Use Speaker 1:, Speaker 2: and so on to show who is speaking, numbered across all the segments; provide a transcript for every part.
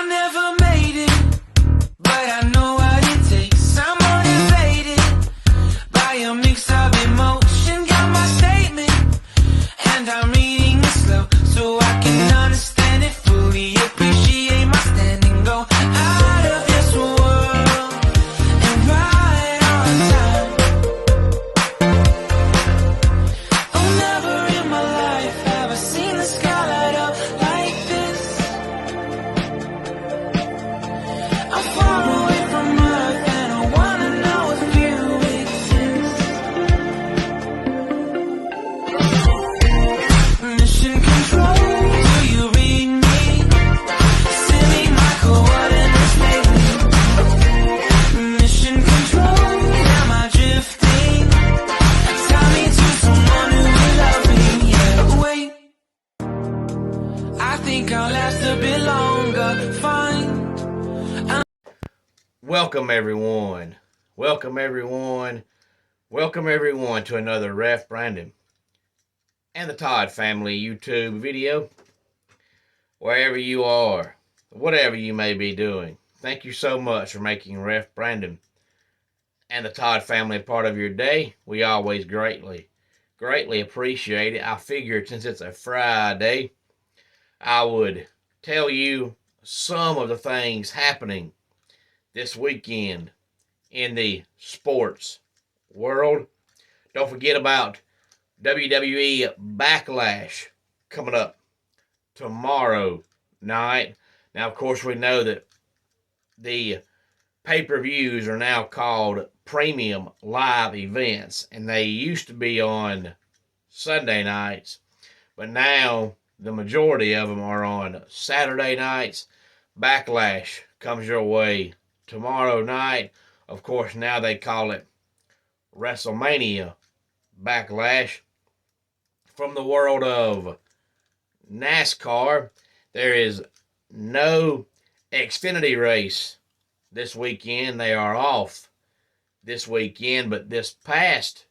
Speaker 1: never made it, but I know what it takes. I'm motivated by a mix of emotion. Got my statement, and I'm reading it slow so I can understand it fully. Appreciate my standing, go out of this world and right on time. Oh, never in my life have I seen the sky light up like this. I'm far away from Earth and I wanna know if you exist. Mission control, do you read me? Send me my coordinates lately. Mission control, am I drifting? Tie me to someone who will love me, yeah. Wait, I think I'll last a bit longer. Fine.
Speaker 2: Welcome everyone. Welcome everyone. Welcome everyone to another Ref Brandon and the Todd family YouTube video. Wherever you are, whatever you may be doing, thank you so much for making Ref Brandon and the Todd family a part of your day. We always greatly appreciate it. I figured since it's a Friday, I would tell you some of the things happening this weekend in the sports world. Don't forget about WWE Backlash coming up tomorrow night. Now, of course, we know that the pay-per-views are now called premium live events, and they used to be on Sunday nights, but now the majority of them are on Saturday nights. Backlash comes your way tomorrow night. Of course, now they call it WrestleMania Backlash. From the world of NASCAR, there is no Xfinity race this weekend. They are off this weekend, but this past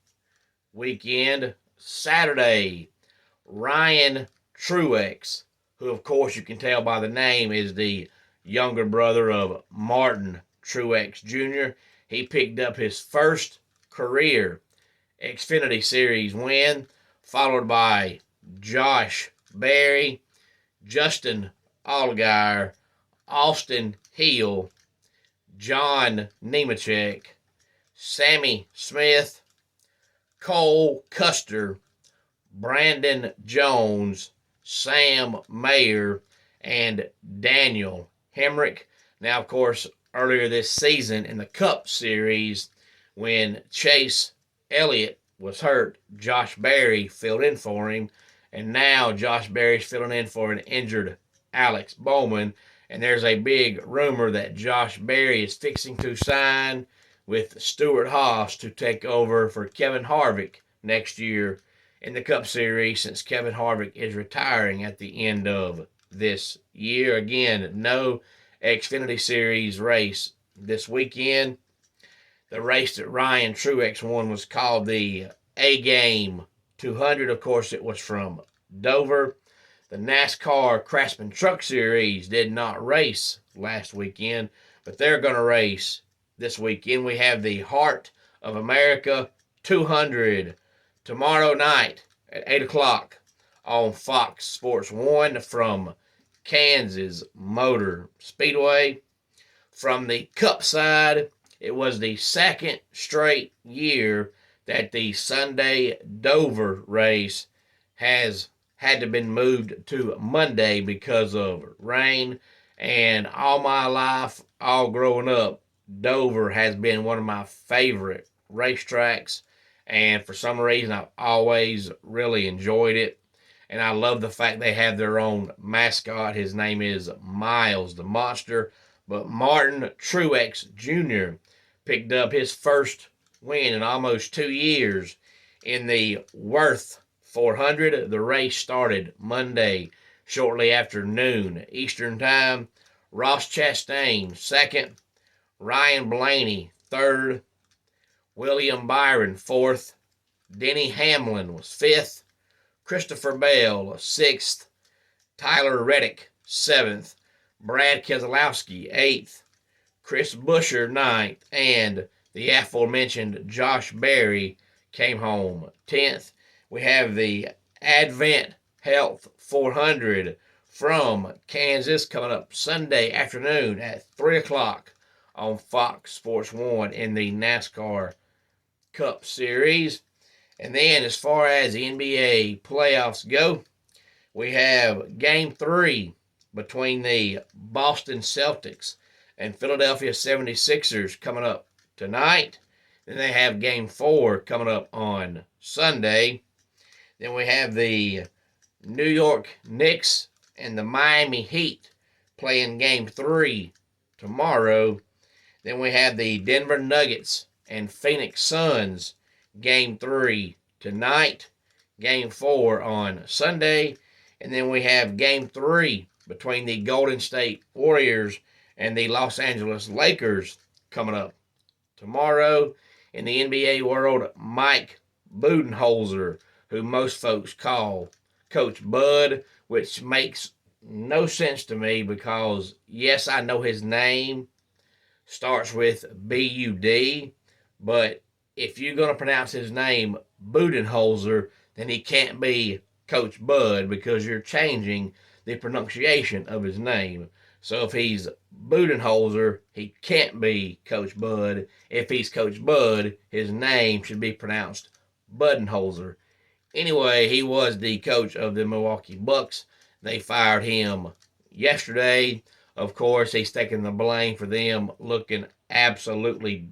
Speaker 2: weekend, Saturday, Ryan Truex, who of course you can tell by the name is the younger brother of Martin Truex Jr., he picked up his first career Xfinity Series win, followed by Josh Berry, Justin Allgaier, Austin Hill, John Nemechek, Sammy Smith, Cole Custer, Brandon Jones, Sam Mayer, and Daniel Hemrick. Now, of course, earlier this season in the Cup Series, when Chase Elliott was hurt, Josh Berry filled in for him, and now Josh Berry's filling in for an injured Alex Bowman, and there's a big rumor that Josh Berry is fixing to sign with Stewart Haas to take over for Kevin Harvick next year in the Cup Series, since Kevin Harvick is retiring at the end of this year. Again, no Xfinity Series race this weekend. The race that Ryan Truex won was called the A-Game 200. Of course, it was from Dover. The NASCAR Craftsman Truck Series did not race last weekend, but they're going to race this weekend. We have the Heart of America 200 tomorrow night at 8 o'clock on Fox Sports 1 from Kansas Motor Speedway. From the Cup side, it was the second straight year that the Sunday Dover race has had to been moved to Monday because of rain. And all my life, all growing up, Dover has been one of my favorite racetracks. And for some reason, I've always really enjoyed it. And I love the fact they have their own mascot. His name is Miles the Monster. But Martin Truex Jr. picked up his first win in almost 2 years in the Worth 400. The race started Monday shortly after noon Eastern Time. Ross Chastain, second. Ryan Blaney, third. William Byron, fourth. Denny Hamlin was fifth. Christopher Bell, sixth. Tyler Reddick, seventh. Brad Keselowski, 8th. Chris Buescher, 9th. And the aforementioned Josh Berry came home 10th. We have the Advent Health 400 from Kansas coming up Sunday afternoon at 3 o'clock on Fox Sports 1 in the NASCAR Cup Series. And then as far as the NBA playoffs go, we have Game 3 between the Boston Celtics and Philadelphia 76ers coming up tonight. Then they have Game 4 coming up on Sunday. Then we have the New York Knicks and the Miami Heat playing Game 3 tomorrow. Then we have the Denver Nuggets and Phoenix Suns Game 3 tonight. Game 4 on Sunday. And then we have Game 3 between the Golden State Warriors and the Los Angeles Lakers coming up tomorrow. In the NBA world, Mike Budenholzer, who most folks call Coach Bud, which makes no sense to me because, yes, I know his name starts with B-U-D, but if you're going to pronounce his name Budenholzer, then he can't be Coach Bud because you're changing the pronunciation of his name. So if he's Budenholzer, he can't be Coach Bud. If he's Coach Bud, his name should be pronounced Budenholzer. Anyway, he was the coach of the Milwaukee Bucks. They fired him yesterday. Of course, he's taking the blame for them looking absolutely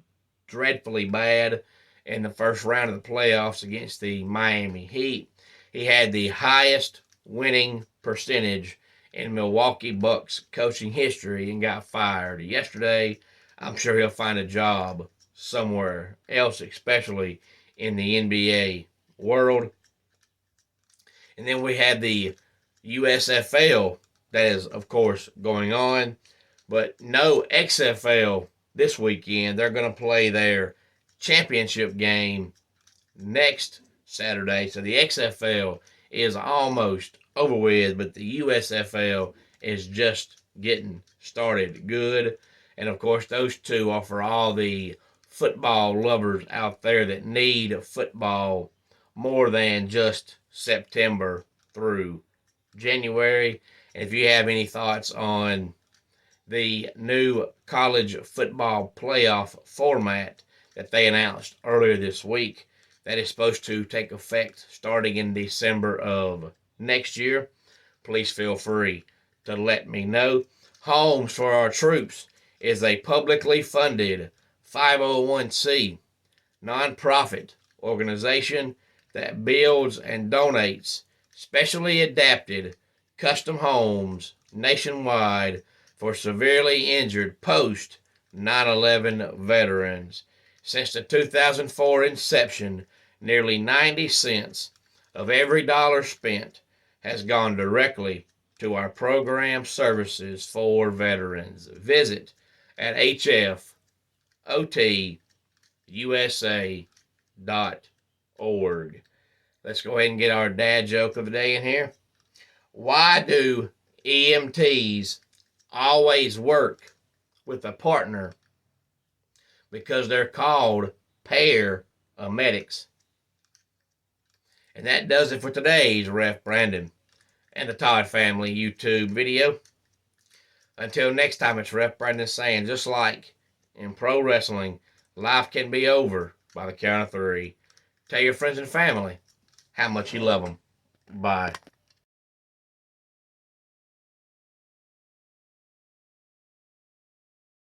Speaker 2: dreadfully bad in the first round of the playoffs against the Miami Heat. He had the highest winning percentage in Milwaukee Bucks coaching history and got fired yesterday. I'm sure he'll find a job somewhere else, especially in the NBA world. And then we had the USFL that is, of course, going on, but no XFL this weekend. They're going to play their championship game next Saturday. So the XFL is almost over with, but the USFL is just getting started good. And of course, those two are for all the football lovers out there that need football more than just September through January. And if you have any thoughts on the new college football playoff format that they announced earlier this week, that is supposed to take effect starting in December of next year, please feel free to let me know. Homes for Our Troops is a publicly funded 501c nonprofit organization that builds and donates specially adapted custom homes nationwide for severely injured post 9/11 veterans. Since the 2004 inception, nearly 90 cents of every dollar spent has gone directly to our program services for veterans. Visit at hfotusa.org. Let's go ahead and get our dad joke of the day in here. Why do EMTs always work with a partner? Because they're called paramedics. And that does it for today's Ref Brandon and the Todd Family YouTube video. Until next time, it's Ref Brandon saying, just like in pro wrestling, life can be over by the count of 3. Tell your friends and family how much you love them. Bye.